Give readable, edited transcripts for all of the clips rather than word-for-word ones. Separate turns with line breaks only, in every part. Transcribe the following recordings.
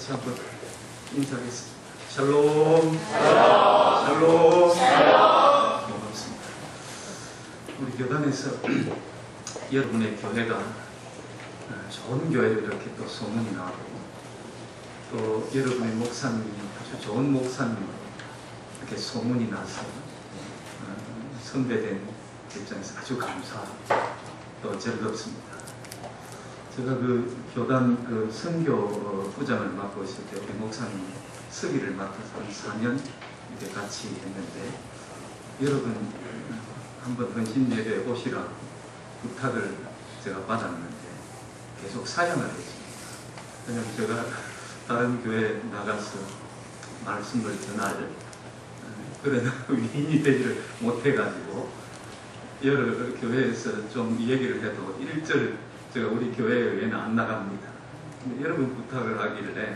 같이 한번 인사하겠습니다. 샬롬. 샬롬. 반갑습니다. 우리 교단에서 여러분의 교회가 좋은 교회로 이렇게 또 소문이 나고, 또 여러분의 목사님이 아주 좋은 목사님으로 이렇게 소문이 나서 선배된 입장에서 아주 감사하고 또 즐겁습니다. 제가 그 교단 그 선교 부장을 맡고 있을 때 우리 목사님 서기를 맡아서 한 4년 이렇게 같이 했는데, 여러분 한번 헌신 예배에 오시라고 부탁을 제가 받았는데 계속 사양을 했습니다. 왜냐하면 제가 다른 교회에 나가서 말씀을 전할 그런 위인이 되지를 못해가지고, 여러 교회에서 좀 얘기를 해도 1절 제가 우리 교회 외에는 안 나갑니다. 근데 여러분 부탁을 하길래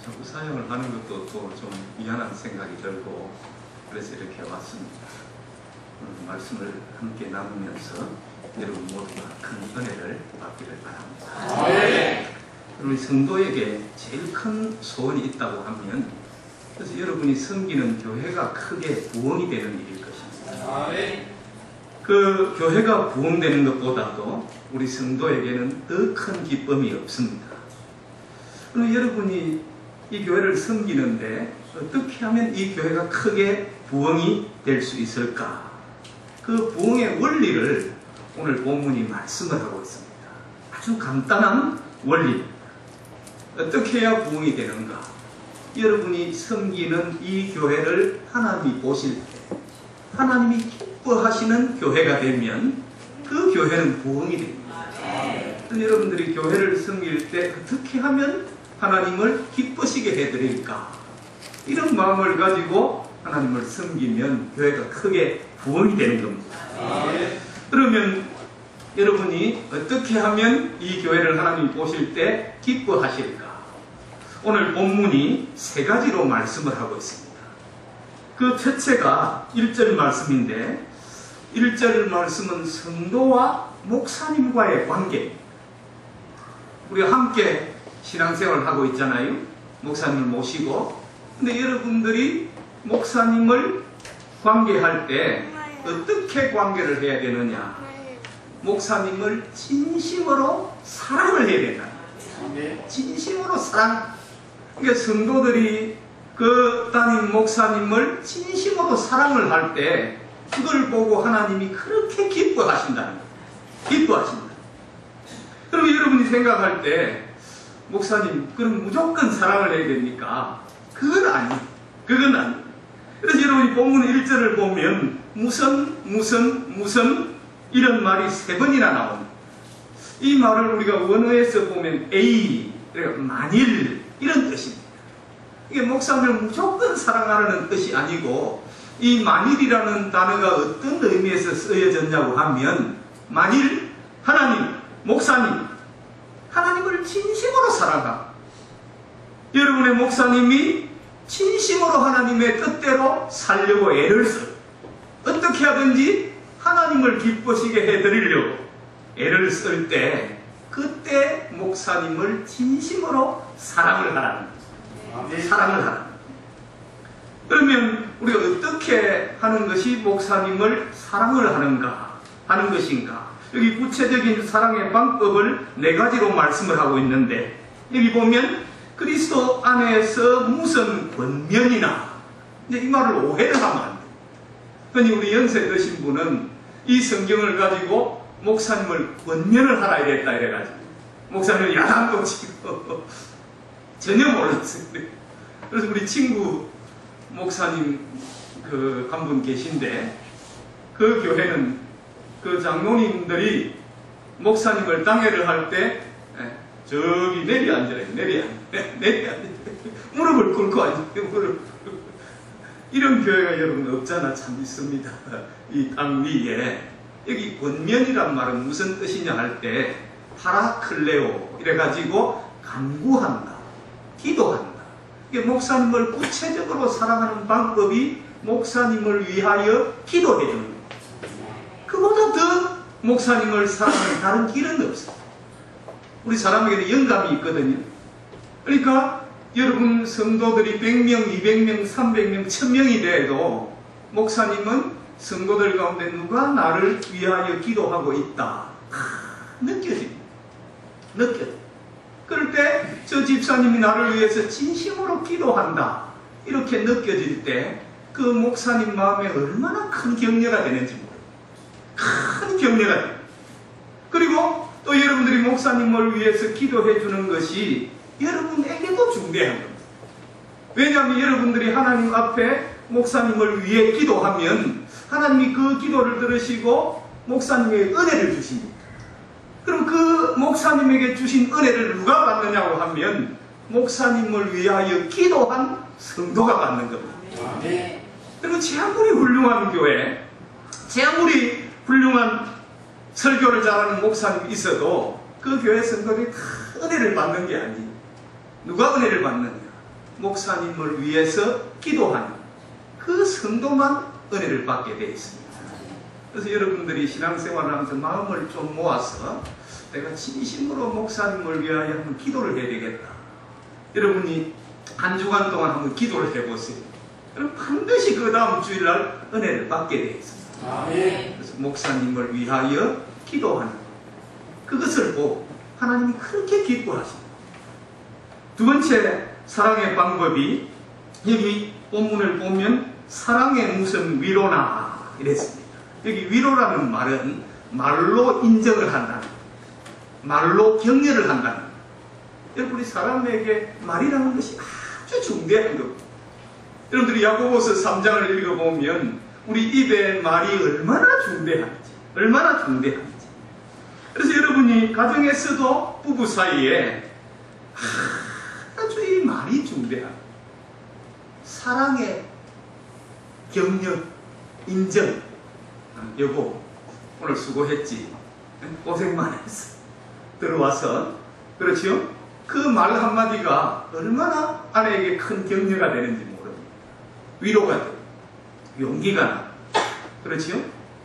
자꾸 사역을 하는 것도 또 좀 미안한 생각이 들고, 그래서 이렇게 왔습니다. 말씀을 함께 나누면서 여러분 모두가 큰 은혜를 받기를 바랍니다. 네. 우리 성도에게 제일 큰 소원이 있다고 하면, 그래서 여러분이 섬기는 교회가 크게 부흥이 되는 일일 것입니다. 네. 그 교회가 부흥되는 것보다도 우리 성도에게는 더 큰 기쁨이 없습니다. 그럼 여러분이 이 교회를 섬기는데 어떻게 하면 이 교회가 크게 부흥이 될 수 있을까? 그 부흥의 원리를 오늘 본문이 말씀을 하고 있습니다. 아주 간단한 원리. 어떻게 해야 부흥이 되는가? 여러분이 섬기는 이 교회를 하나님이 보실 때, 하나님이 기뻐하시는 교회가 되면 그 교회는 부흥이 됩니다. 여러분들이 교회를 섬길 때 어떻게 하면 하나님을 기쁘시게 해드릴까? 이런 마음을 가지고 하나님을 섬기면 교회가 크게 부흥이 되는 겁니다. 그러면 여러분이 어떻게 하면 이 교회를 하나님이 보실 때 기뻐하실까? 오늘 본문이 3가지로 말씀을 하고 있습니다. 그 첫째가 1절 말씀인데, 1절 말씀은 성도와 목사님과의 관계. 우리가 함께 신앙생활을 하고 있잖아요. 목사님을 모시고. 근데 여러분들이 목사님을 관계할 때 어떻게 관계를 해야 되느냐? 목사님을 진심으로 사랑을 해야 된다. 진심으로 사랑. 그러니까 성도들이 그 담임 목사님을 진심으로 사랑을 할 때 그걸 보고 하나님이 그렇게 기뻐하신다는 거예요. 기뻐하신다. 그럼 여러분이 생각할 때, 목사님 그럼 무조건 사랑을 해야 됩니까? 그건 아니에요. 그건 아니에요. 그래서 여러분이 본문 1절을 보면 무슨 이런 말이 3번이나 나옵니다. 이 말을 우리가 원어에서 보면 A, 만일 이런 뜻입니다. 이게 목사님을 무조건 사랑하라는 뜻이 아니고, 이 만일이라는 단어가 어떤 의미에서 쓰여졌냐고 하면, 만일 하나님, 목사님, 하나님을 진심으로 사랑하고, 여러분의 목사님이 진심으로 하나님의 뜻대로 살려고 애를 써, 어떻게 하든지 하나님을 기쁘시게 해드리려고 애를 쓸 때, 그때 목사님을 진심으로 사랑을 하라는 거예요. 사랑을 하라는 거예요. 그러면 우리가 어떻게 하는 것이 목사님을 사랑을 하는 것인가? 여기 구체적인 사랑의 방법을 4가지로 말씀을 하고 있는데, 여기 보면 그리스도 안에서 무슨 권면이나, 이제 이 말을 오해를 하면 안 돼요. 그러니 우리 연세 드신 분은 이 성경을 가지고 목사님을 권면을 하라 이랬다 이래가지고 목사님을 야단도 치고 전혀 몰랐어요. 그래서 우리 친구 목사님 한 분 계신데, 그 교회는 그 장로님들이 목사님을 당회를 할 때 저기 내리 앉으래요. 내리 앉으래요. 무릎을 꿇고 앉으래요. 이런 교회가 여러분 없잖아. 참 있습니다. 이 땅 위에. 여기 권면이란 말은 무슨 뜻이냐 할 때, 파라클레오 이래가지고 간구한다, 기도한다. 이게 목사님을 구체적으로 사랑하는 방법이 목사님을 위하여 기도해주는 거예요. 그보다 더 목사님을 사랑하는 다른 길은 없어요. 우리 사람에게는 영감이 있거든요. 그러니까 여러분 성도들이 100명, 200명, 300명, 1000명이 돼도 목사님은 성도들 가운데 누가 나를 위하여 기도하고 있다. 느껴집니다. 느껴져요. 그럴 때 저 집사님이 나를 위해서 진심으로 기도한다. 이렇게 느껴질 때 그 목사님 마음에 얼마나 큰 격려가 되는지 모릅니다. 큰 격려가 됩니다. 그리고 또 여러분들이 목사님을 위해서 기도해 주는 것이 여러분에게도 중대한 겁니다. 왜냐하면 여러분들이 하나님 앞에 목사님을 위해 기도하면 하나님이 그 기도를 들으시고 목사님에게 은혜를 주십니다. 그럼 그 목사님에게 주신 은혜를 누가 받느냐고 하면 목사님을 위하여 기도한 성도가 받는 겁니다.
네.
그리고 제 아무리 훌륭한 교회, 제 아무리 훌륭한 설교를 잘하는 목사님이 있어도 그 교회 성도들이 다 은혜를 받는 게 아니에요. 누가 은혜를 받느냐? 목사님을 위해서 기도하는 그 성도만 은혜를 받게 되어 있습니다. 그래서 여러분들이 신앙생활을 하면서 마음을 좀 모아서 내가 진심으로 목사님을 위하여 한번 기도를 해야 되겠다. 여러분이 한 주간 동안 한번 기도를 해보세요. 그럼 반드시 그 다음 주일날 은혜를 받게 되어 있습니다. 그래서 목사님을 위하여 기도하는 그것을 보고 하나님이 그렇게 기뻐하십니다. 두 번째 사랑의 방법이 여기 본문을 보면 사랑의 무슨 위로나 이랬습니다. 여기 위로라는 말은 말로 인정을 한다는, 말로 격려를 한다는. 여러분이 사람에게 말이라는 것이 아주 중대한 겁니다. 여러분들이 야고보서 3장을 읽어보면 우리 입의 말이 얼마나 중대한지, 얼마나 중대한지. 그래서 여러분이 가정에서도 부부 사이에 아주 이 말이 중대한 사랑의 격려, 인정. 여보, 오늘 수고했지. 고생만 했어. 들어와서, 그렇죠? 그 말 한마디가 얼마나 아내에게 큰 격려가 되는지 모릅니다. 위로가 되고, 용기가 나고, 그렇죠?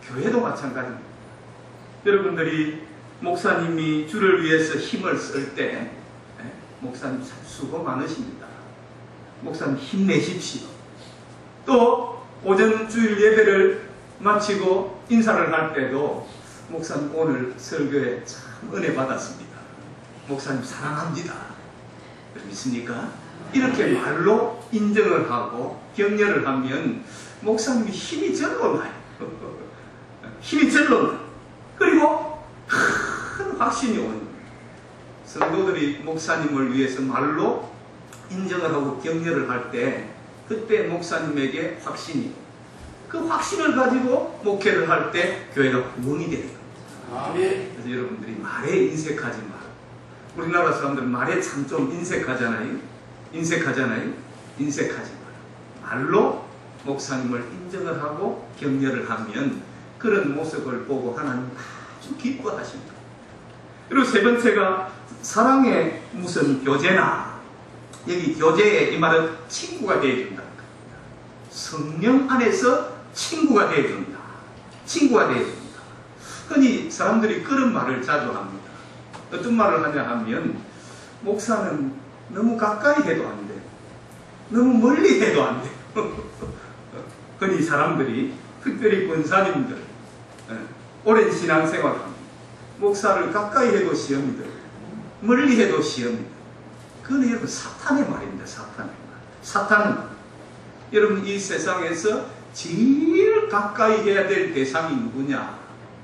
교회도 마찬가지입니다. 여러분들이 목사님이 주를 위해서 힘을 쓸 때, 목사님 참 수고 많으십니다. 목사님 힘내십시오. 또 오전 주일 예배를 마치고 인사를 할 때도 목사님 오늘 설교에 참 은혜 받았습니다. 목사님 사랑합니다. 믿습니까? 이렇게 말로 인정을 하고 격려를 하면 목사님이 힘이 절로 나요. 힘이 절로 나요. 그리고 큰 확신이 오는 거예요. 성도들이 목사님을 위해서 말로 인정을 하고 격려를 할 때 그때 목사님에게 확신이, 그 확신을 가지고 목회를 할 때 교회가 부흥이 되는 겁니다. 그래서 여러분들이 말에 인색하지 마. 우리나라 사람들은 말에 참 좀 인색하잖아요. 인색하지 마. 말로 목사님을 인정을 하고 격려를 하면 그런 모습을 보고 하나님 아주 기뻐하십니다. 그리고 세 번째가 사랑의 무슨 교제나, 여기 교제의 이 말은 친구가 되어준다. 성령 안에서 친구가 되어준다. 친구가 되어준다. 흔히 사람들이 그런 말을 자주 합니다. 어떤 말을 하냐 하면 목사는 너무 가까이 해도 안 돼. 너무 멀리 해도 안 돼. 흔히 사람들이, 특별히 권사님들, 오랜 신앙생활합니다. 목사를 가까이 해도 시험이 들어요. 멀리 해도 시험이 들어요. 그건 여러분 사탄의 말입니다. 사탄의 말. 사탄은 여러분 이 세상에서 제일 가까이 해야 될 대상이 누구냐?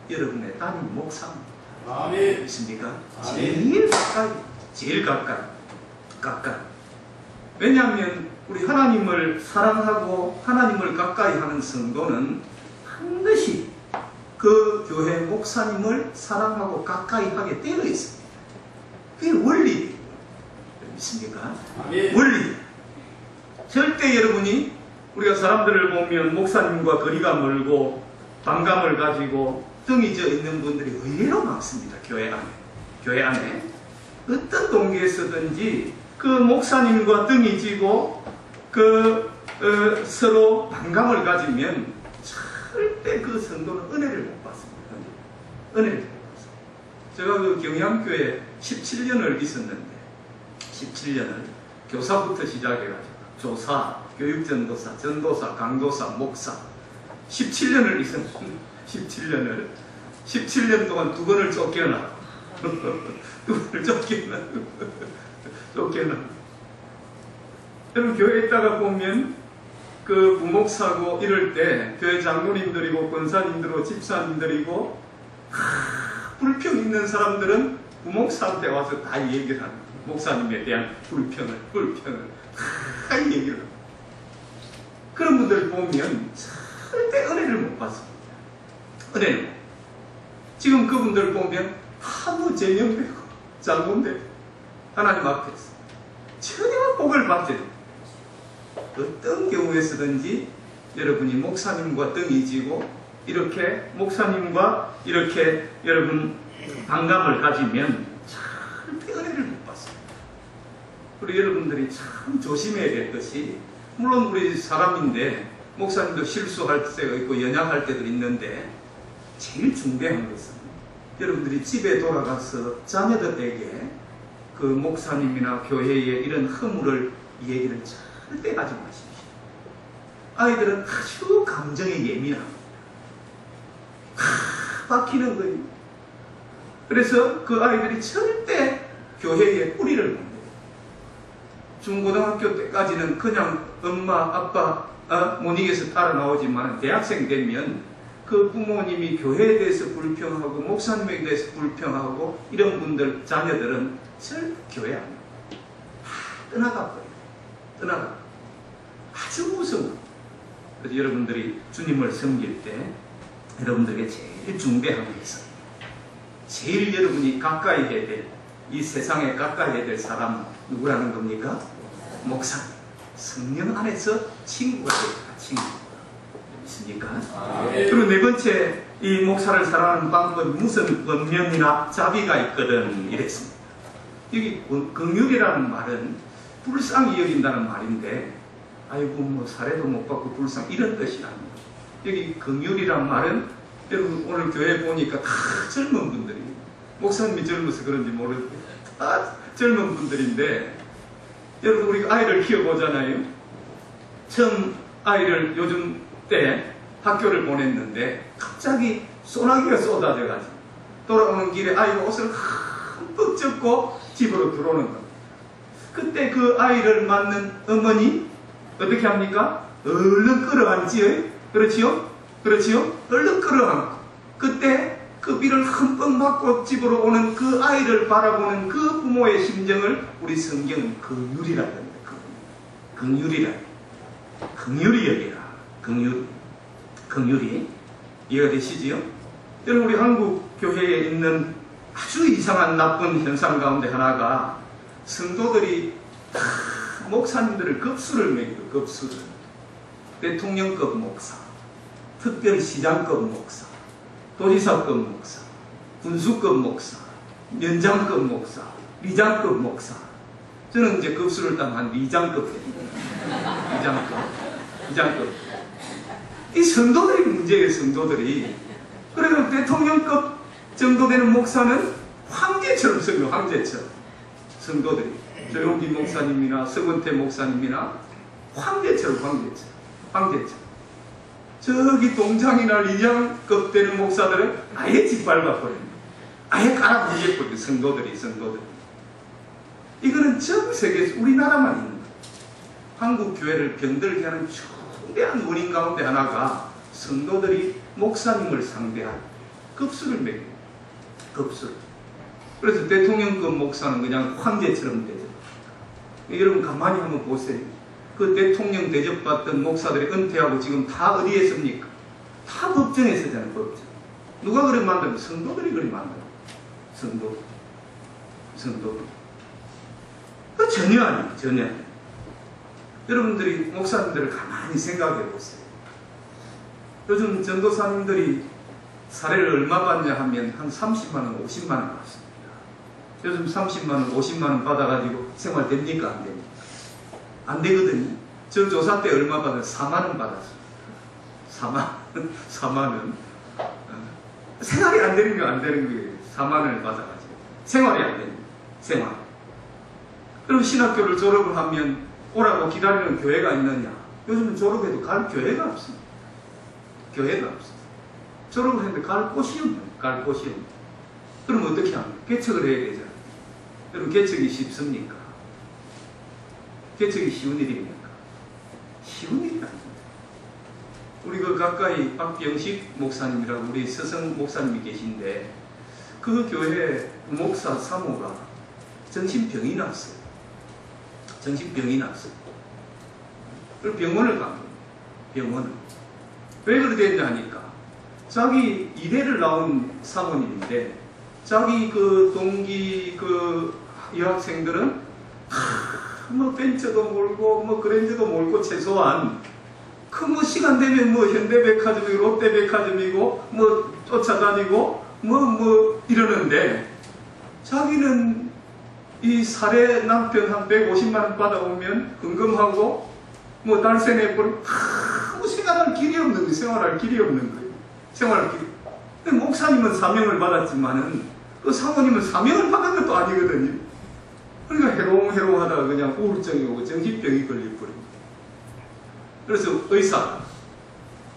여러분의 담임 목사입니다.
아멘.
있습니까? 제일 가까이, 제일 가까이. 왜냐하면 우리 하나님을 사랑하고 하나님을 가까이 하는 성도는 반드시 그 교회 목사님을 사랑하고 가까이 하게 되어 있습니다. 그게 원리. 믿습니까?
아멘.
원리. 절대 여러분이 우리가 사람들을 보면 목사님과 거리가 멀고 반감을 가지고 등이 져 있는 분들이 의외로 많습니다. 교회 안에. 어떤 동기에서든지 그 목사님과 등이 지고 서로 반감을 가지면 절대 그 성도는 은혜를 못 받습니다. 은혜를 못 받습니다. 제가 그 경양교회 17년을 있었는데 17년을 교사부터 시작해가지고 조사, 교육전도사, 전도사, 강도사, 목사 17년을 있었는데 17년 동안 2번을 쫓겨나 2번을 쫓겨나 여러분 교회에 있다가 보면 그 부목사고 이럴 때 교회 장로님들이고 권사님들이고 집사님들이고 불평 있는 사람들은 부목사한테 와서 다 얘기를 합니다. 목사님에 대한 불평을 다 얘기를 합니다. 그런 분들 보면 절대 은혜를 못 받습니다. 은혜는 지금 그분들 보면 아무 제명되고 잘못되고 하나님 앞에서 전혀 복을 받지 않습니다. 어떤 경우에서든지 여러분이 목사님과 등이 지고 이렇게 목사님과 이렇게 여러분 반감을 가지면 절대 은혜를 못 받습니다. 우리 여러분들이 참 조심해야 될 것이 물론 우리 사람인데 목사님도 실수할 때가 있고 연약할 때도 있는데 제일 중대한 것은 여러분들이 집에 돌아가서 자녀들에게 그 목사님이나 교회의 이런 허물을 얘기를 절대 하지 마십시오. 아이들은 아주 감정에 예민합니다. 박히는 거예요. 그래서 그 아이들이 절대 교회에 뿌리를 못 내요. 중고등학교 때까지는 그냥 엄마, 아빠 못 이겨서 따라 나오지만 대학생 되면 그 부모님이 교회에 대해서 불평하고 목사님에 대해서 불평하고 이런 분들 자녀들은 절대 교회 안 나와요. 떠나가 버려요. 떠나가. 아주 무서워. 그래서 여러분들이 주님을 섬길 때 여러분들에게 제일 중대한 게 있어요. 제일 여러분이 가까이 해야 될, 이 세상에 가까이 해야 될 사람 누구라는 겁니까? 목사님. 성령 안에서 친구가 되니까 친구. 있습니까? 그리고 네 번째, 이 목사를 사랑하는 방법이 무슨 권면이나 자비가 있거든 이랬습니다. 여기 긍휼이라는 말은 불쌍히 여긴다는 말인데 아이고 뭐 사례도 못 받고 불쌍 이런 뜻이 아닙니다. 여기 긍휼이란 말은 여러분 오늘 교회 보니까 다 젊은 분들이 목사님이 젊어서 그런지 모르겠는데 다 젊은 분들인데 여러분 우리 아이를 키워보잖아요. 처음 아이를 요즘 때 학교를 보냈는데 갑자기 소나기가 쏟아져가지고 돌아오는 길에 아이가 옷을 흠뻑 젖고 집으로 들어오는 겁니다. 그때 그 아이를 맞는 어머니 어떻게 합니까? 얼른 끌어안지요? 그렇지요? 그렇지요? 얼른 끌어안고 그때 그 비를 흠뻑 맞고 집으로 오는 그 아이를 바라보는 그 부모의 심정을 우리 성경은 긍휼이라 합니다. 긍휼이라. 긍휼히 여기라. 긍휼이 이해가 되시지요? 여러분 우리 한국 교회에 있는 아주 이상한 나쁜 현상 가운데 하나가 성도들이 목사님들을 급수를 매기고 급수를 대통령급 목사, 특별시장급 목사, 도지사급 목사, 군수급 목사, 면장급 목사, 리장급 목사. 저는 이제 급수를 딱 한 리장급 됩니다. 리장급. 이 성도들이 문제예요, 성도들이. 그래도 대통령급 정도 되는 목사는 황제처럼 써요, 황제처럼. 성도들이. 조용기 목사님이나 서건태 목사님이나 황제처럼. 저기 동장이나 리장급 되는 목사들은 아예 짓밟아버립니다. 아예 깔아부리겠거든요, 성도들이. 이거는 전 세계에서 우리나라만 있는 거예요. 한국 교회를 병들게 하는 중대한 원인 가운데 하나가 성도들이 목사님을 상대한 급수를 매깁니다. 급수. 그래서 대통령급 목사는 그냥 황제처럼 되죠. 여러분 가만히 한번 보세요. 그 대통령 대접받던 목사들이 은퇴하고 지금 다 어디에 섭니까? 다 법정에 서잖아요, 법정. 누가 그래 만들면? 성도들이 그래 만들어요. 성도. 그 전혀 아니에요, 전혀. 여러분들이 목사님들을 가만히 생각해 보세요. 요즘 전도사님들이 사례를 얼마 받냐 하면 한 30만원, 50만원 받습니다. 요즘 30만원, 50만원 받아가지고 생활 됩니까? 안 됩니까? 안 되거든요. 저 조사 때 얼마 받았어요? 4만원 받았어요. 4만원. 생활이 안 되는 게 안 되는 거예요. 4만원을 받아가지고. 생활이 안 됩니다. 생활. 그럼 신학교를 졸업을 하면 오라고 기다리는 교회가 있느냐? 요즘은 졸업해도 갈 교회가 없습니다. 교회가 없습니다. 졸업을 했는데 갈 곳이 없는, 갈 곳이 없는. 그럼 어떻게 합니까? 개척을 해야 되잖아요. 여러분, 개척이 쉽습니까? 개척이 쉬운 일입니까? 쉬운 일이 아닙니다. 우리 그 가까이 박병식 목사님이라고 우리 서성 목사님이 계신데, 그 교회 목사 사모가 정신병이 났어요. 정신병이 났어요. 그리고 병원을 간 거예요. 병원을. 왜 그렇게 됐냐니까, 자기 이대를 나온 사모님인데, 자기 그 동기 그 여학생들은 뭐 벤처도 몰고 뭐 그랜저도 몰고 최소한 그 뭐 시간 되면 뭐 현대백화점이고 롯데백화점이고 뭐 쫓아다니고 뭐 이러는데, 자기는 이 살해 남편 한 150만 원 받아오면 금금하고 뭐 달세 내버리고 아무 생활할 길이 없는 거예요. 생활할 길이 없는 거예요. 생활할 길이. 근데 목사님은 사명을 받았지만은 그 사모님은 사명을 받은 것도 아니거든요. 그러니까 해롱해롱하다가 그냥 우울증이 오고 정신병이 걸려버립니다. 그래서 의사가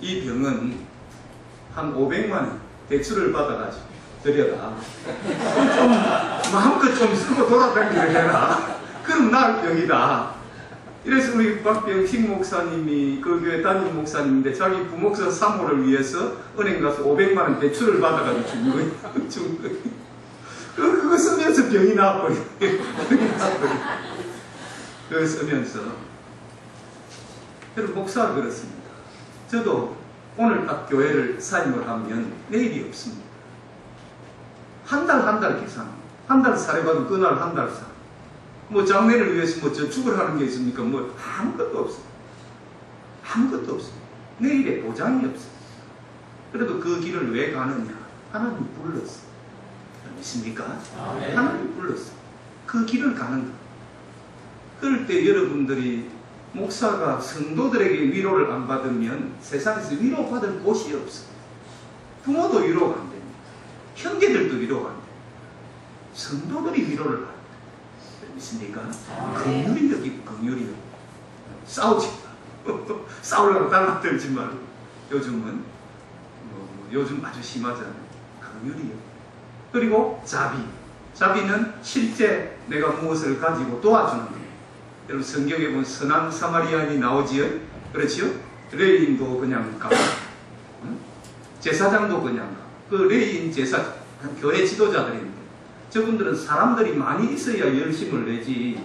이 병은 한 500만 원 대출을 받아가지고 들여다 좀 마음껏 좀 쓰고 돌아다니게 해라. 그럼 나을 병이다. 이래서 우리 박병식 목사님이 그 교회 담임 목사님인데, 자기 부목사 사모를 위해서 은행 가서 500만 원 대출을 받아가지고 준 거예요. 준 거예요. 그거 쓰면서 병이 나와버려요. 그거 쓰면서. 여러분, 목사가 그렇습니다. 저도 오늘 딱 교회를 사임을 하면 내일이 없습니다. 한 달 계산. 한 달 살해받은 그날 한 달 살. 뭐 장례를 위해서 뭐 저축을 하는 게 있습니까? 뭐 아무것도 없어요. 아무것도 없어요. 내일에 보장이 없어요. 그래도 그 길을 왜 가느냐? 하나님이 불렀어요. 믿습니까? 하나님이 불렀어요. 그 길을 가는 거. 그럴 때 여러분들이 목사가 성도들에게 위로를 안 받으면 세상에서 위로받을 곳이 없어요. 부모도 위로가 안 됩니다. 형제들도 위로가 안 돼요. 성도들이 위로를 받아요. 믿습니까? 긍휼이 여기 긍휼이요. 싸우지 마. 싸우려고 달라들지 말고. 요즘은 요즘 아주 심하잖아요. 긍휼이요. 그리고 자비. 자비는 실제 내가 무엇을 가지고 도와주는 거예요. 여러분, 성경에 보면 선한 사마리아인이 나오지요. 그렇지요? 레인도 그냥 가. 제사장도 그냥 가. 그 레인 제사 교회 지도자들인데, 저분들은 사람들이 많이 있어야 열심을 내지,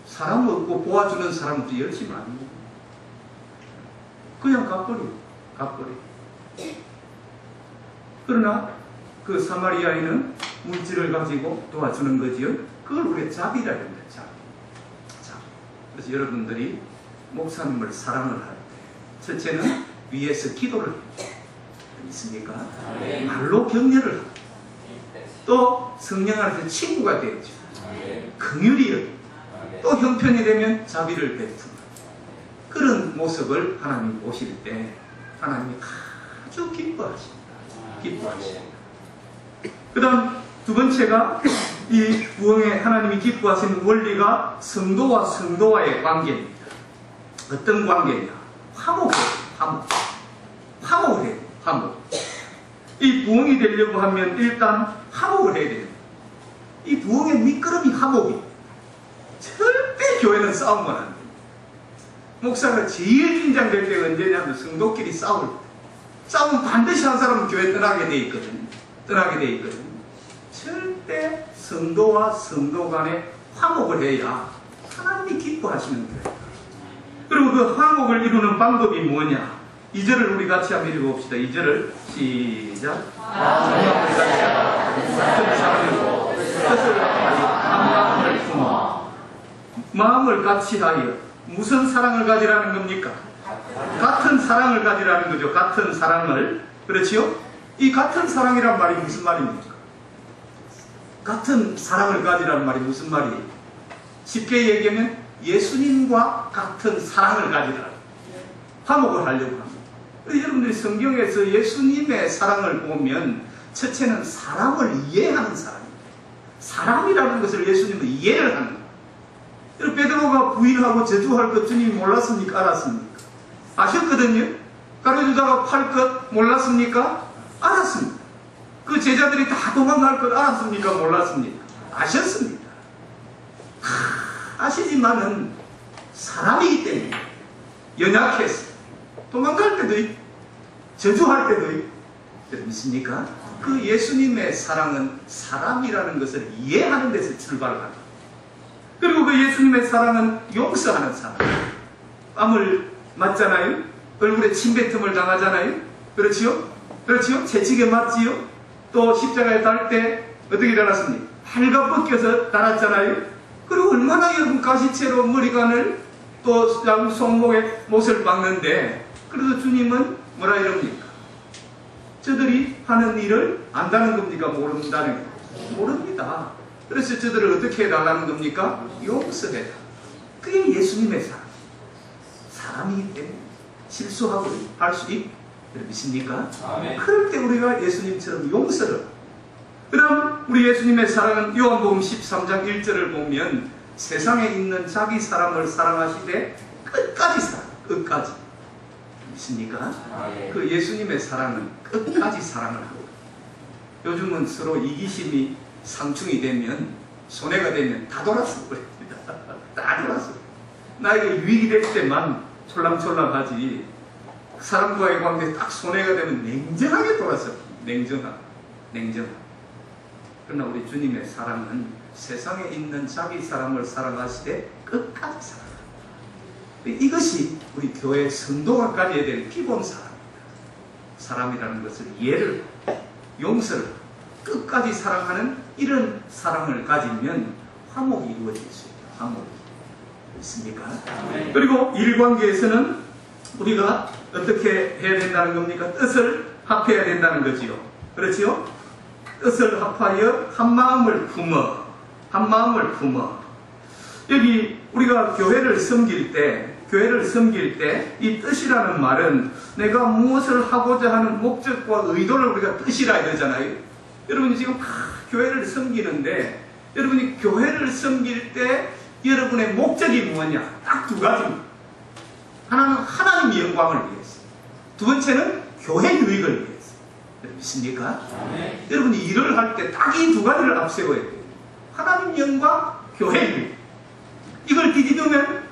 사람 없고 도와주는 사람 없이 열심 안 해요. 그냥 가버려요. 가버려요. 그러나 그 사마리아인은 물질을 가지고 도와주는 거지요. 그걸 우리가 자비라 합니다. 자비. 자비. 그래서 여러분들이 목사님을 사랑을 할 때, 첫째는 위에서 기도를 해요. 있습니까? 말로 격려를 하고, 또 성령 안에서 친구가 되었죠. 긍휼이요. 또 형편이 되면 자비를 베푼다. 그런 모습을 하나님 보실 때 하나님이 아주 기뻐하십니다. 기뻐하십니다. 그 다음 두 번째가, 이 부흥에 하나님이 기뻐하시는 원리가 성도와 성도와의 관계입니다. 어떤 관계냐? 화목해요. 화목. 화목해요. 화목. 이 부흥이 되려고 하면 일단 화목을 해야 돼요. 이 부흥의 밑거름이 화목이. 절대 교회는 싸우면 안 돼요. 목사가 제일 긴장될 때가 언제냐면 성도끼리 싸울 때. 싸우면 반드시 한 사람은 교회 떠나게 돼 있거든요. 떠나게 돼 있거든요. 절대 성도와 성도 간에 화목을 해야 하나님이 기뻐하시는 거예요. 그리고 그 화목을 이루는 방법이 뭐냐? 2절을 우리 같이 한번 읽어봅시다. 2절을 시작. 마음을 같이 하여. 무슨 사랑을 가지라는 겁니까? 같은 사랑을 가지라는 거죠. 같은 사랑을. 그렇지요? 이 같은 사랑이란 말이 무슨 말입니까? 같은 사랑을 가지라는 말이 무슨 말이에요? 쉽게 얘기하면 예수님과 같은 사랑을 가지라. 화목을 하려고 합니다. 여러분들이 성경에서 예수님의 사랑을 보면 첫째는 사람을 이해하는 사람입니다. 사람이라는 것을 예수님은 이해를 하는 거예요. 베드로가 부인하고 저주할 것 주님이 몰랐습니까? 알았습니까? 아셨거든요. 가로주다가 팔 것 몰랐습니까? 알았습니다. 그 제자들이 다 도망갈 것 알았습니까? 몰랐습니까? 아셨습니다. 아시지만은 사람이기 때문에 연약해서 도망갈 때도 있고 저주할 때도 있고 믿습니까? 그 예수님의 사랑은 사람이라는 것을 이해하는 데서 출발합니다. 그리고 그 예수님의 사랑은 용서하는 사랑. 뺨을 맞잖아요. 얼굴에 침뱉음을 당하잖아요. 그렇지요? 그렇지요? 채찍에 맞지요? 또 십자가에 달 때 어떻게 달았습니까? 팔가 벗겨서 달았잖아요. 그리고 얼마나 여러분 가시채로 머리관을 또 손목에 못을 박는데, 그래도 주님은 뭐라 이럽니까? 저들이 하는 일을 안다는 겁니까? 모른다는 겁니까? 모릅니다. 그래서 저들을 어떻게 해달라는 겁니까? 용서해라. 그게 예수님의 사랑. 사람이기 때문에 실수하고 할 수 있고, 믿습니까? 아멘. 그럴 때 우리가 예수님처럼 용서를. 그럼 우리 예수님의 사랑은 요한복음 13장 1절을 보면 세상에 있는 자기 사람을 사랑하시되 끝까지 사랑, 끝까지. 믿습니까? 아멘. 그 예수님의 사랑은 끝까지 사랑을 하고, 요즘은 서로 이기심이 상충이 되면, 손해가 되면 다 돌아서 버립니다. 다 돌아서. 나에게 유익이 될 때만 촐랑촐랑하지, 사람과의 관계에 딱 손해가 되면 냉정하게 돌아서. 냉정하게. 그러나 우리 주님의 사랑은 세상에 있는 자기 사람을 사랑하시되 끝까지 사랑합니다. 이것이 우리 교회 성도가 가져야 될 기본 사랑입니다. 사람이라는 것을 이해를, 용서를, 끝까지 사랑하는 이런 사랑을 가지면 화목이 이루어질 수 있다. 화목이. 있습니까? 네. 그리고 일관계에서는 우리가 어떻게 해야 된다는 겁니까? 뜻을 합해야 된다는 거지요. 그렇지요? 뜻을 합하여 한 마음을 품어. 여기 우리가 교회를 섬길 때 이 뜻이라는 말은 내가 무엇을 하고자 하는 목적과 의도를 우리가 뜻이라 이러잖아요. 여러분이 지금 교회를 섬기는데, 여러분이 교회를 섬길 때 여러분의 목적이 뭐냐? 딱 두 가지입니다. 하나는 하나님 영광을 위해서, 두 번째는 교회 유익을 위해서. 믿습니까? 네. 여러분이 일을 할 때 딱 이 두 가지를 앞세워야 돼요. 하나님 영광, 교회 유익. 이걸 뒤집으면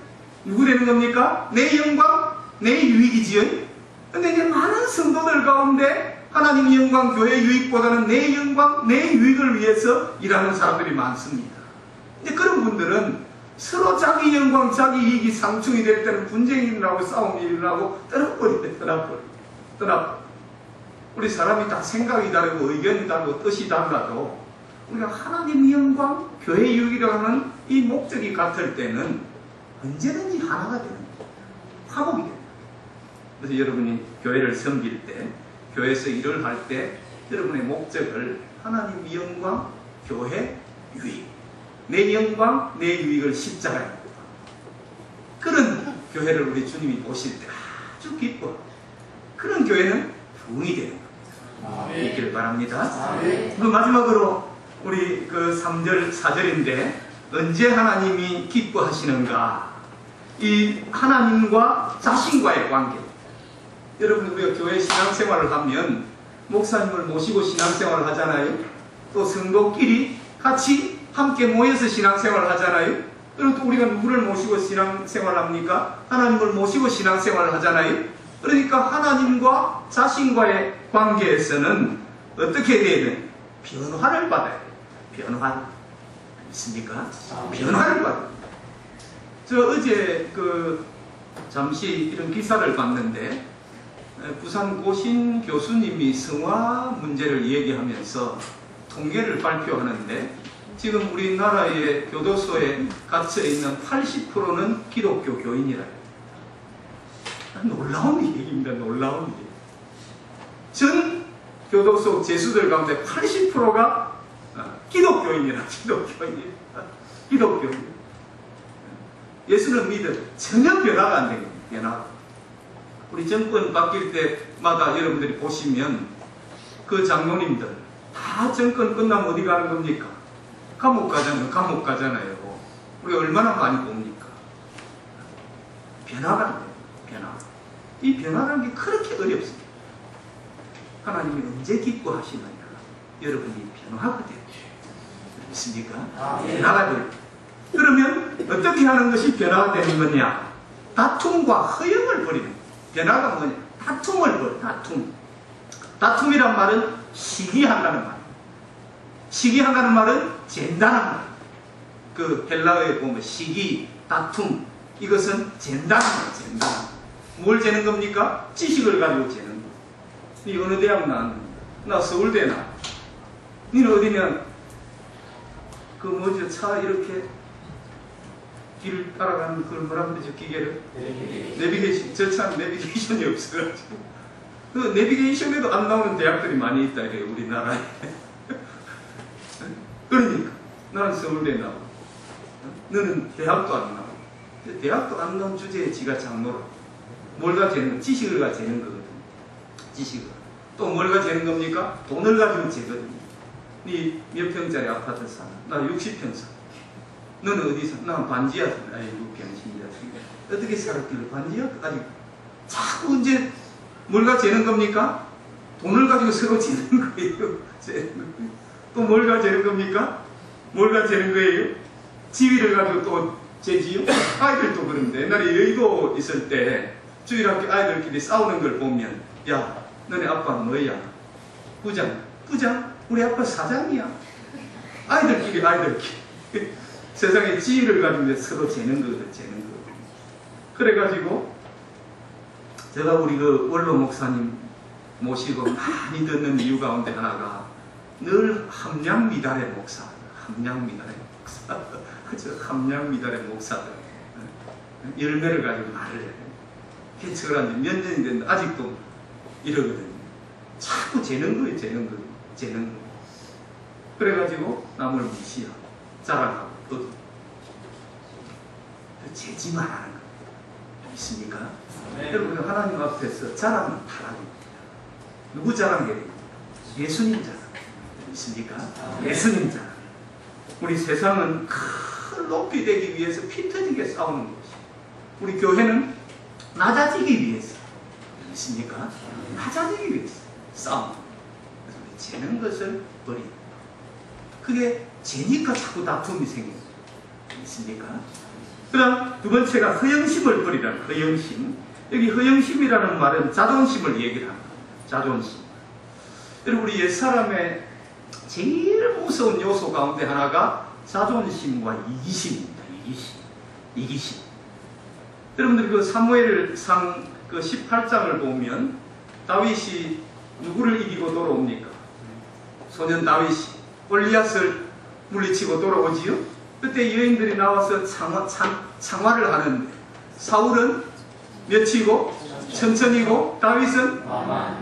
누구 되는 겁니까? 내 영광, 내 유익이지요. 근데 이제 많은 성도들 가운데 하나님 영광, 교회 유익보다는 내 영광, 내 유익을 위해서 일하는 사람들이 많습니다. 이제 그런 분들은 서로 자기 영광, 자기 이익이 상충이 될 때는 분쟁이 일어나고 싸움이 일어나고 떠나버려. 우리 사람이 다 생각이 다르고 의견이 다르고 뜻이 달라도 우리가 하나님 영광, 교회 유익이라고 하는 이 목적이 같을 때는 언제든지 하나가 되는 거예요. 화목이 됩니다. 그래서 여러분이 교회를 섬길 때, 교회에서 일을 할 때 여러분의 목적을 하나님 영광, 교회 유익, 내 영광, 내 유익을 십자가에 놓고, 그런 교회를 우리 주님이 보실 때 아주 기뻐. 그런 교회는 부흥이 되는 겁니다. 있기를 바랍니다. 그리고 마지막으로 우리 그 3절, 4절인데, 언제 하나님이 기뻐하시는가? 이 하나님과 자신과의 관계. 여러분, 우리가 교회 신앙생활을 하면 목사님을 모시고 신앙생활을 하잖아요. 또 성도끼리 같이 함께 모여서 신앙생활을 하잖아요. 그리고 또 우리가 누구를 모시고 신앙생활을 합니까? 하나님을 모시고 신앙생활을 하잖아요. 그러니까 하나님과 자신과의 관계에서는 어떻게 해야 되는? 변화를 받아야 돼요. 변화. 있습니까? 변화를 받아요. 저 어제 잠시 이런 기사를 봤는데, 부산 고신 교수님이 성화 문제를 얘기하면서 통계를 발표하는데, 지금 우리나라의 교도소에 갇혀있는 80%는 기독교 교인이라. 놀라운 얘기입니다. 놀라운 얘기. 전 교도소 죄수들 가운데 80%가 기독교인이라. 기독교인. 예수는 믿어 전혀 변화가 안 됩니다. 변화. 우리 정권 바뀔 때마다 여러분들이 보시면 그 장로님들 다 정권 끝나면 어디 가는 겁니까? 감옥 가잖아요. 우리 얼마나 많이 봅니다. 변화가 돼요. 변화. 이 변화라는 게 그렇게 어렵습니다. 하나님이 언제 기뻐하시느냐? 여러분이 변화가 돼요. 믿습니까? 변화가 돼요. 그러면 어떻게 하는 것이 변화가 되는 거냐? 다툼과 허영을 버리는 거예요. 변화가 뭐냐? 다툼을 버려. 다툼. 다툼이란 말은 시기한다는 말. 시기한다는 말은 잰다는 말. 그 헬라어에 보면 시기, 다툼, 이것은 잰다는 말. 잰다. 뭘 재는 겁니까? 지식을 가지고 재는 거예요. 니 어느 대학 나왔는데? 나 서울대 나왔어. 니는 어디냐? 그 뭐죠? 차 이렇게 길을 따라가는 그걸 뭐라 그러죠? 기계를? 내비게이션. 저 차는 내비게이션이 없어가지고. 그 내비게이션에도 안 나오는 대학들이 많이 있다 이래요. 우리나라에. 그러니까 나는 서울대 나오고 너는 대학도 안 나오고. 대학도 안 나온 주제에 지가 장로라. 뭘 가재는 거? 지식을 가재는 거거든요. 지식을. 또 뭘 가재는 겁니까? 돈을 가지고 재거든요. 니 몇 평짜리 아파트 사나? 나 60평 사. 너는 어디 사? 난 반지하 사. 아이 6평, 10평. 어떻게 살았길래 반지하까지 자꾸 언제 뭘 가재는 겁니까? 돈을 가지고 서로 재는 거예요. 또 뭘 가재는 겁니까? 뭘 가재는 거예요? 지위를 가지고 또 재지요? 아이들도 그런데 옛날에 여의도 있을 때 주일학교 아이들끼리 싸우는 걸 보면 야 너네 아빠는 뭐야? 부장? 우리 아빠 사장이야. 아이들끼리 세상에 지위를 가지고 서로 재는 거거든. 그래가지고 제가 우리 그 원로 목사님 모시고 많이 듣는 이유 가운데 하나가 늘 함량미달의 목사. 그저 함량미달의 목사들 열매를 가지고 말을 해요. 개척을 한 지 몇 년이 됐는데 아직도 이러거든요. 자꾸 재는 거예요. 그래가지고 남을 무시하고 자랑하고 또 재지 말라는 거예요. 있습니까? 네. 여러분 하나님 앞에서 자랑은 타락입니다. 누구 자랑이에요? 예수님 자랑. 있습니까? 예수님 자랑. 우리 세상은 큰 높이 되기 위해서 피 터지게 싸우는 것이. 우리 교회는 낮아지기 위해서. 있습니까? 낮아지기 위해서 싸움. 그래서 우리 재는 것을 버리는. 그게 재니까 자꾸 다툼이 생겨요. 있습니까? 그 다음 두 번째가 허영심을 버리라는 허영심. 여기 허영심이라는 말은 자존심을 얘기를 합니다. 자존심. 여러분 우리 옛사람의 제일 무서운 요소 가운데 하나가 자존심과 이기심입니다. 이기심. 여러분들 그 사무엘상 그 18장을 보면 다윗이 누구를 이기고 돌아옵니까? 소년 다윗이 골리앗을 물리치고 돌아오지요? 그때 여인들이 나와서 창화를 하는데 사울은 몇이고 천천히고 다윗은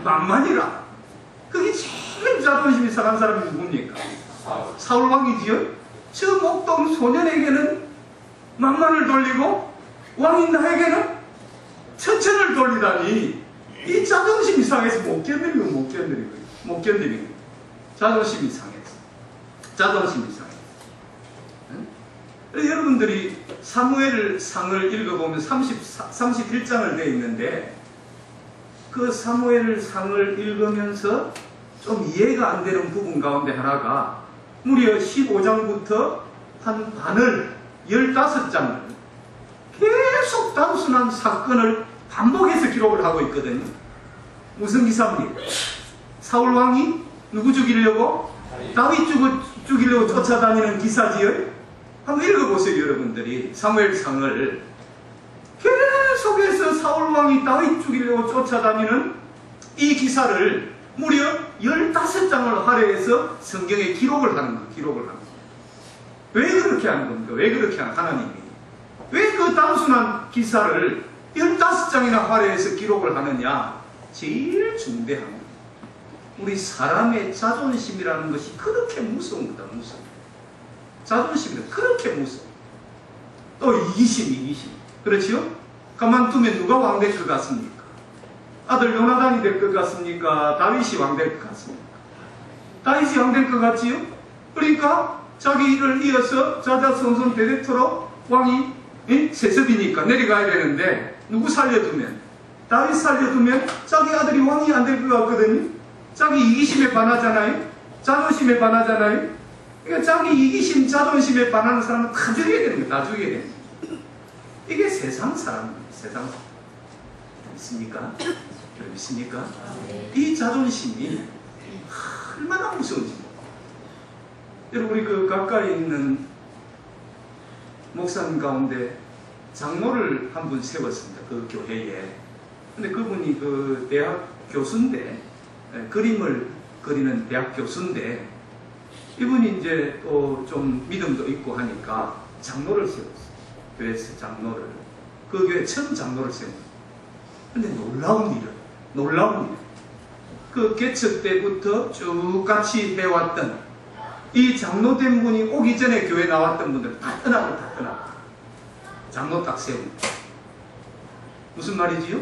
만만이라. 그게 제일 자존심이 상한 사람이 누굽니까? 사울 왕이지요? 저 목동 소년에게는 만만을 돌리고 왕인 나에게는 천천을 돌리다니 이 자존심이 상해서 못 견디는 거예요. 자존심이 상해서. 여러분들이 사무엘 상을 읽어보면 31장을 되어 있는데 그 사무엘 상을 읽으면서 좀 이해가 안 되는 부분 가운데 하나가 무려 15장부터 한 반을 15장을 계속 단순한 사건을 반복해서 기록을 하고 있거든요. 무슨 기사입니까? 사울 왕이 누구 죽이려고? 다윗 죽이려고 쫓아다니는 기사지요? 한번 읽어보세요. 여러분들이 사무엘상을 계속해서 사울 왕이 다윗 죽이려고 쫓아다니는 이 기사를 무려 15장을 할애해서 성경에 기록을 하는 거예요. 왜 그렇게 하는 겁니까? 왜 그렇게 하는 하나님이? 왜 그 단순한 기사를 15장이나 할애해서 기록을 하느냐? 제일 중대한 거예요. 우리 사람의 자존심이라는 것이 그렇게 무서운 거다. 자존심이 그렇게 무서워. 또 이기심. 그렇지요? 가만두면 누가 왕 될 것 같습니까? 아들 요나단이 될 것 같습니까? 다윗이 왕 될 것 같습니까? 다윗이 왕 될 것 같지요? 그러니까 자기를 이어서 자자손손 대대토록 왕이 세습이니까 내려가야 되는데 누구 살려두면, 다윗 살려두면 자기 아들이 왕이 안 될 것 같거든요. 자기 이기심에 반하잖아요. 자존심에 반하잖아요. 그러니까 자기 이기심, 자존심에 반하는 사람은 다 죽여야 되는 거예요. 다 죽여야 되는 거예요. 이게 세상 사람입니다. 세상 사람. 믿습니까? 믿습니까? 이 자존심이 얼마나 무서운지. 여러분, 우리 그 가까이 있는 목사님 가운데 장로를 한 분 세웠습니다. 그 교회에. 근데 그분이 그 대학 교수인데, 그림을 그리는 대학 교수인데, 이분이 이제 또 좀 믿음도 있고 하니까 장로를 세웠어요. 교회에서 장로를. 그 교회 처음 장로를 세웠어요. 근데 놀라운 일. 그 개척 때부터 쭉 같이 해왔던 이 장로된 분이 오기 전에 교회 나왔던 분들 다 떠나고 장로 딱 세웁니다. 무슨 말이지요?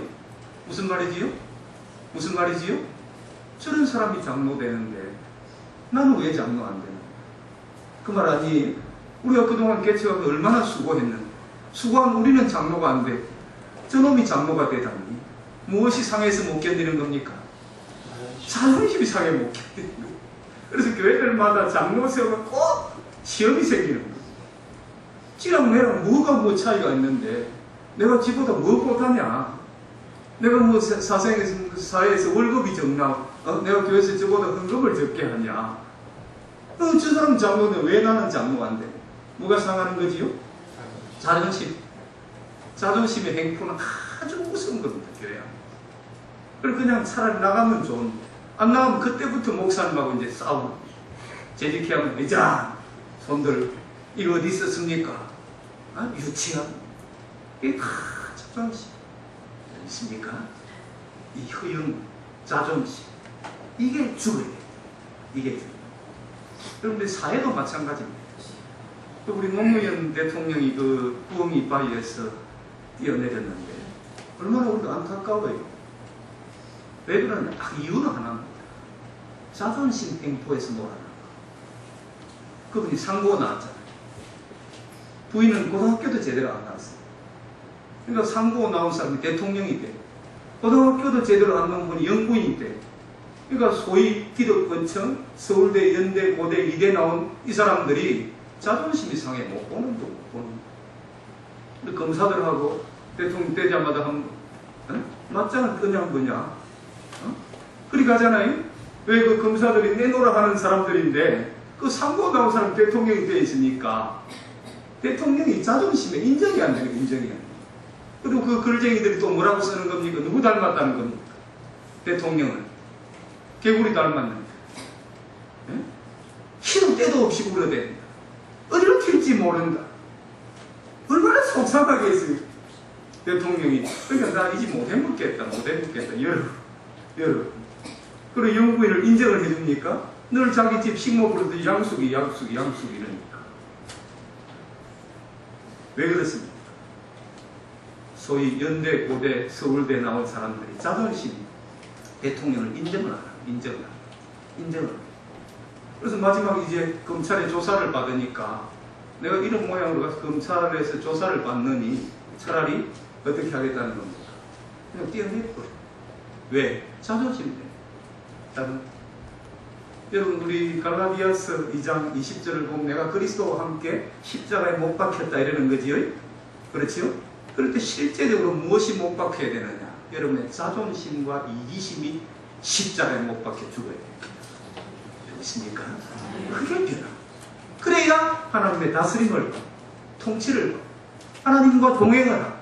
저런 사람이 장로 되는데 나는 왜 장로 안 되나? 그 말 아니, 우리가 그동안 개척하면서 얼마나 수고했는데, 수고한 우리는 장로가 안 돼. 저놈이 장로가 되다니 무엇이 상해서 못 견디는 겁니까? 자존심이 상해 못 견디는 거예요. 그래서 교회들마다 장로 세우면 꼭 시험이 생기는 거예요. 찌랑 내랑 뭐가 차이가 있는데 내가 지보다 뭐 못하냐? 내가 뭐 사회에서 월급이 적나? 내가 교회에서 저보다 헌금을 적게 하냐? 저 사람 장로는 왜 나는 장로 안 돼? 뭐가 상하는 거지요? 자존심의 행포는 아주 무서운 겁니다, 교회 안에. 그래서 그냥 차라리 나가면 좋은데, 안 나가면 그때부터 목사님하고 이제 싸우고, 재직해 하면, 이자, 손들, 이거 어디 있었습니까? 유치한. 이게 다 자존심. 있습니까? 이 허영, 자존심. 이게 죽어야 돼요. 이게 죽어야 돼요. 그런데 사회도 마찬가지입니다. 우리 노무현 대통령이 그 부엉이 바위에서 뛰어내렸는데 얼마나 우리가 안타까워요. 왜 그러냐? 딱 이유는 하나입니다. 자존심 횡포에서 놀아나. 그분이 상고 나왔잖아요. 부인은 고등학교도 제대로 안 나왔어요. 그러니까 상고 나온 사람이 대통령이 돼. 고등학교도 제대로 안 나온 분이 영부인이 돼. 그러니까 소위 기득권층, 서울대, 연대, 고대, 이대 나온 이 사람들이 자존심이 상해 못 보는 거 못 보는 거. 근데 검사들하고 대통령 되자마자 한 맞짱을 뜨냐 뭐냐? 그리 가잖아요. 왜 그 검사들이 내놓으라 하는 사람들인데 그 상고 나온 사람 대통령이 돼 있으니까 대통령이 자존심에 인정이 안 되는 거예요. 인정이 안 돼요. 그리고 그 글쟁이들이 또 뭐라고 쓰는 겁니까? 누구 닮았다는 겁니까? 대통령을. 개구리 닮았는데. 키도 때도 없이 울어댄다. 어디로 튈지 모른다. 얼마나 속상하겠어요. 대통령이. 그러니까 나 이제 못 해먹겠다. 여러분. 그리고 영부인을 인정을 해줍니까? 늘 자기 집 식목으로도 양숙이 이러니까. 왜 그렇습니까? 소위 연대, 고대, 서울대 나온 사람들이 자존심 대통령을 인정을 하라. 그래서 마지막에 이제 검찰의 조사를 받으니까 내가 이런 모양으로 가서 검찰에서 조사를 받느니 차라리 어떻게 하겠다는 겁니다. 그냥 뛰어내버려. 왜? 자존심 때문에. 여러분, 우리 갈라디아서 2장 20절을 보면 내가 그리스도와 함께 십자가에 못 박혔다 이러는 거지요. 그렇지요? 그럴 때 실제적으로 무엇이 못 박혀야 되느냐? 여러분의 자존심과 이기심이 십자가에 못 박혀 죽어야 됩니다. 있습니까? 그게 변화. 그래야 하나님의 다스림을, 통치를, 하나님과 동행을 하고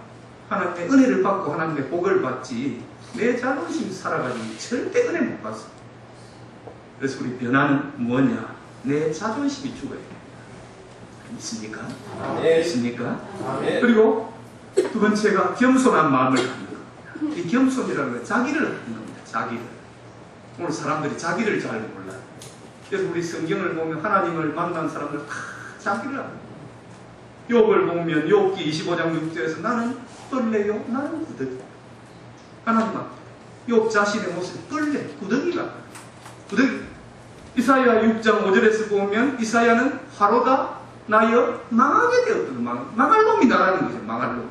하나님의 은혜를 받고 하나님의 복을 받지 내 자존심 살아가지고 절대 은혜 못 받습니다. 그래서 우리 변화는 뭐냐? 내 자존심이 죽어야 됩니다. 있습니까? 있습니까? 그리고 두 번째가 겸손한 마음을 갖는 겁니다. 이 겸손이라는 건 자기를 갖는 겁니다. 자기를. 오늘 사람들이 자기를 잘 몰라요. 그래서 우리 성경을 보면 하나님을 만난 사람들 다 자기를 합니다. 욥을 보면 욥기 25장 6절에서 나는 떨려요. 나는 구더기. 하나님 앞에 욥 자신의 모습이 떨려. 구더기. 이사야 6장 5절에서 보면 이사야는 화로다 나여 망하게 되었거든. 망할 놈이 나라는 거죠. 망할 놈.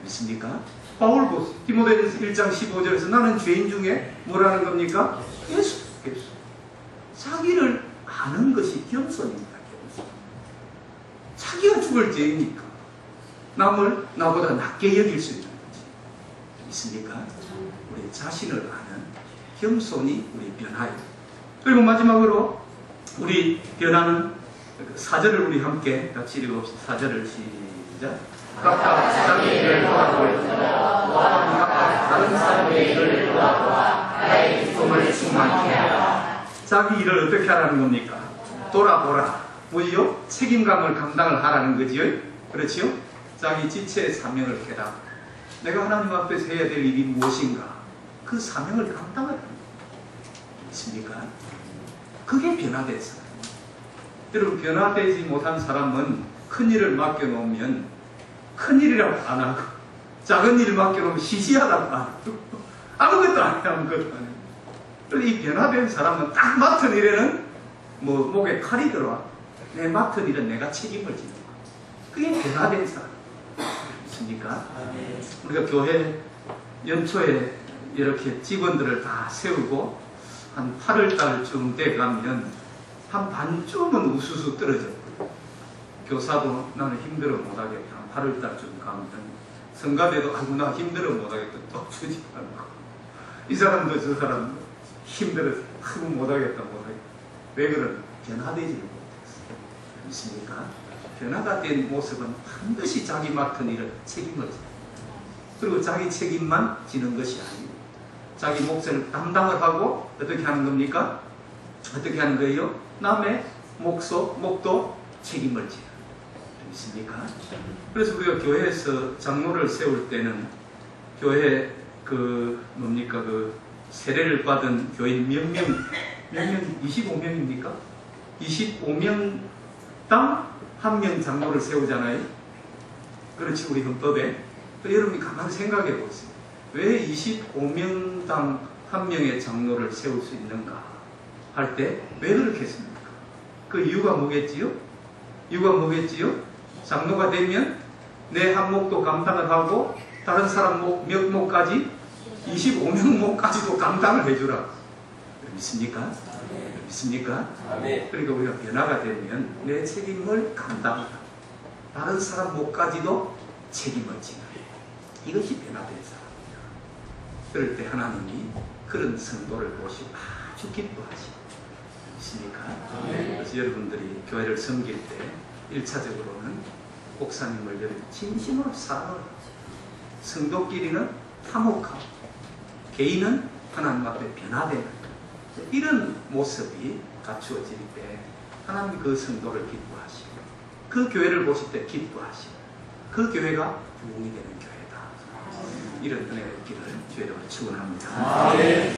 믿습니까? 바울 보세요. 디모데전서 1장 15절에서 나는 죄인 중에 뭐라는 겁니까? 예수. 자기를 아는 것이 겸손입니다. 겸손. 자기가 죽을 죄이니까 남을 나보다 낮게 여길 수 있는 거지. 믿습니까? 우리 자신을 아는 겸손이 우리 변화예요. 그리고 마지막으로 우리 변화는 4절을 우리 함께 같이 읽어봅시다. 4절을 시작. 각각 자기 일을 도와보여 각각 다른 사람의 일을 도와보아 나의 기쁨을 충만케 하라. 자기 일을 어떻게 하라는 겁니까? 돌아보라. 뭐지요? 책임감을 감당을 하라는 거지요. 그렇지요? 자기 지체의 사명을 깨닫고 내가 하나님 앞에서 해야 될 일이 무엇인가? 그 사명을 감당하라는 거예요. 있습니까? 그게 변화된 사람. 여러분, 변화되지 못한 사람은 큰 일을 맡겨놓으면 큰 일이라고 안 하고 작은 일을 맡겨놓으면 시시하다고 안 하고 아무것도 안 해. 아무것도 안 해. 그런데 이 변화된 사람은 딱 맡은 일에는 뭐 목에 칼이 들어와. 내 맡은 일은 내가 책임을 지는 거야. 그게 변화된 사람. 있습니까? 우리가 교회 연초에 이렇게 직원들을 다 세우고 한 8월달쯤 돼가면 한 반쯤은 우수수 떨어졌고 교사도 나는 힘들어 못하겠다. 8월달쯤 가면 성가대도 아이고 나 힘들어 못하겠다. 또 주지 않고 이 사람도 저 사람도 힘들어서 아이고 못하겠다. 왜 그러나? 변화되지를 못했어요. 있습니까? 변화가 된 모습은 반드시 자기 맡은 일을 책임을 져요. 그리고 자기 책임만 지는 것이 아니고 자기 몫을 담당을 하고 어떻게 하는 겁니까? 어떻게 하는 거예요? 남의 목도 책임을 지는. 있습니까? 그래서 우리가 교회에서 장로를 세울 때는 교회 세례를 받은 교인 몇 명 25명입니까? 25명당 한 명 장로를 세우잖아요. 그렇지, 우리 헌법에. 여러분이 가만히 생각해 보세요. 왜 25명당 한 명의 장로를 세울 수 있는가 할 때 왜 그렇게 했습니까? 그 이유가 뭐겠지요? 장로가 되면 내 한 목도 감당을 하고 다른 사람 몇 목까지 25명 목까지도 감당을 해주라. 믿습니까? 믿습니까? 그러니까 우리가 변화가 되면 내 책임을 감당하라. 다른 사람 목까지도 책임을 지라. 이것이 변화된 사람입니다. 그럴 때 하나님이 그런 성도를 보시고 아주 기뻐하시고. 믿습니까? 그래서 여러분들이 교회를 섬길 때 1차적으로는 목사님을 여러분 진심으로 사랑을 하죠. 성도끼리는 화목하고 개인은 하나님 앞에 변화되는 이런 모습이 갖추어질 때 하나님 그 성도를 기뻐하시고 그 교회를 보실 때 기뻐하시고 그 교회가 부흥이 되는 교회다. 이런 은혜가 있기를 주의 이름으로 축원합니다.